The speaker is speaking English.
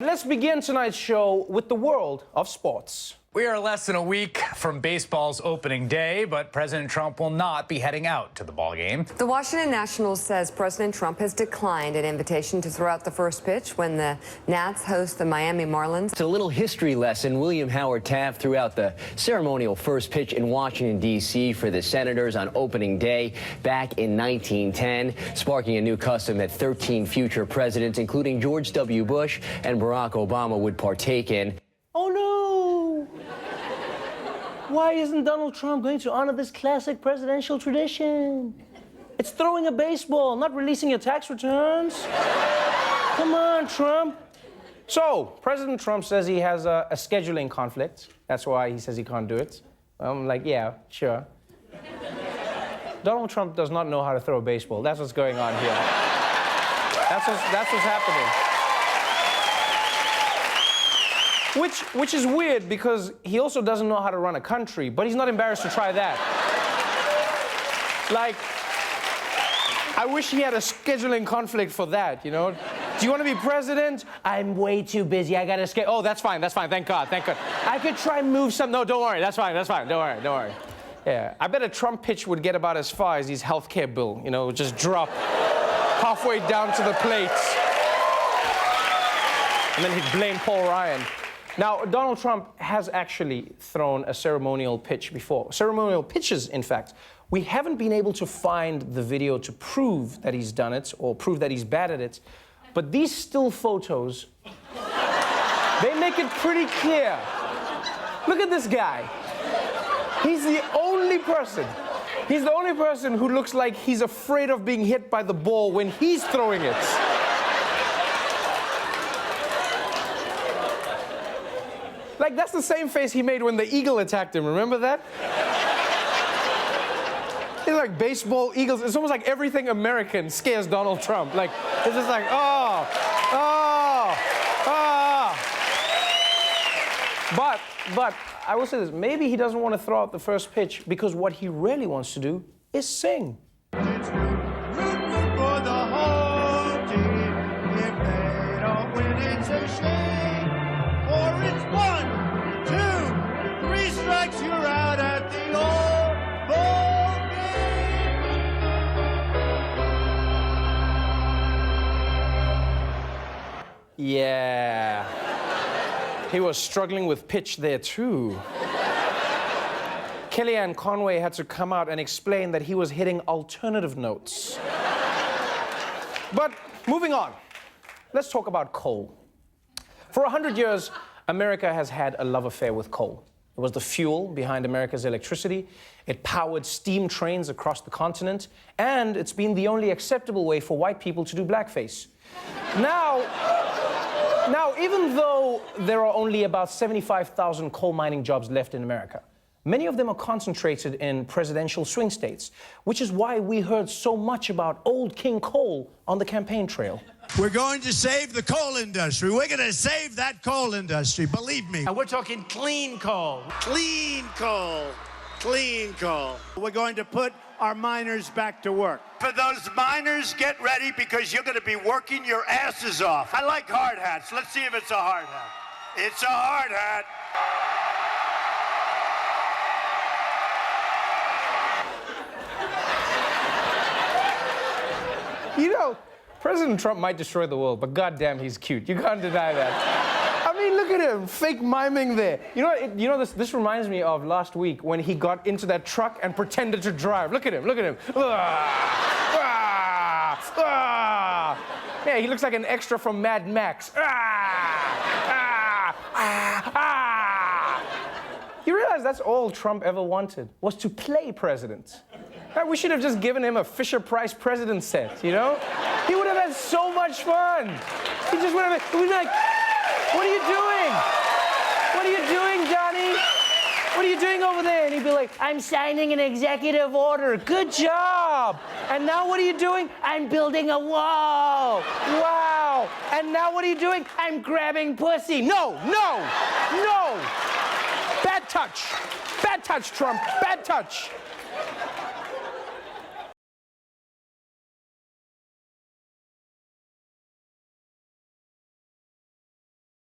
let's begin tonight's show with the world of sports. We are less than a week from baseball's opening day, but President Trump will not be heading out to the ball game. The Washington National says President Trump has declined an invitation to throw out the first pitch when the Nats host the Miami Marlins. It's a little history lesson. William Howard Taft threw out the ceremonial first pitch in Washington, D.C. for the Senators on opening day back in 1910, sparking a new custom that 13 future presidents, including George W. Bush and Barack Obama, would partake in. Oh, no! Why isn't Donald Trump going to honor this classic presidential tradition? It's throwing a baseball, not releasing your tax returns. Come on, Trump. So, President Trump says he has a scheduling conflict. That's why he says he can't do it. I'm like, yeah, sure. Donald Trump does not know how to throw a baseball. That's what's going on here. That's what's happening. Which is weird because he also doesn't know how to run a country, but he's not embarrassed to try that. Like, I wish he had a scheduling conflict for that, you know? Do you want to be president? I'm way too busy. I got to schedule. Oh, that's fine. Thank God. I could try and move some. No, don't worry. That's fine. Don't worry. Yeah, I bet a Trump pitch would get about as far as his healthcare bill, you know, just drop halfway down to the plate. And then he'd blame Paul Ryan. Now, Donald Trump has actually thrown a ceremonial pitch before. Ceremonial pitches, in fact. We haven't been able to find the video to prove that he's done it or prove that he's bad at it. But these still photos, they make it pretty clear. Look at this guy. He's the only person who looks like he's afraid of being hit by the ball when he's throwing it. Like, that's the same face he made when the eagle attacked him. Remember that? It's like baseball, eagles. It's almost like everything American scares Donald Trump. Like, it's just like, oh. But I will say this. Maybe he doesn't want to throw out the first pitch because what he really wants to do is sing. It's rootin' for the home team. If they don't win, it's a shame. Or it's 1, 2, 3 strikes, you're out at the old ball game. Yeah. He was struggling with pitch there, too. Kellyanne Conway had to come out and explain that he was hitting alternative notes. But moving on, let's talk about coal. For 100 years, America has had a love affair with coal. It was the fuel behind America's electricity. It powered steam trains across the continent, and it's been the only acceptable way for white people to do blackface. Now, even though there are only about 75,000 coal mining jobs left in America, many of them are concentrated in presidential swing states, which is why we heard so much about old King Coal on the campaign trail. We're going to save the coal industry. We're going to save that coal industry, believe me. And we're talking clean coal. Clean coal. Clean coal. We're going to put our miners back to work. For those miners, get ready because you're going to be working your asses off. I like hard hats. Let's see if it's a hard hat. It's a hard hat. You know, President Trump might destroy the world, but goddamn, he's cute. You can't deny that. I mean, look at him, fake miming there. You know, this reminds me of last week when he got into that truck and pretended to drive. Look at him. Yeah, he looks like an extra from Mad Max. You realize that's all Trump ever wanted, was to play president. We should have just given him a Fisher-Price president set, you know? He would have had so much fun. He just would have been like, what are you doing? What are you doing, Johnny? What are you doing over there? And he'd be like, I'm signing an executive order. Good job. And now what are you doing? I'm building a wall. Wow. And now what are you doing? I'm grabbing pussy. No. Bad touch. Bad touch, Trump. Bad touch.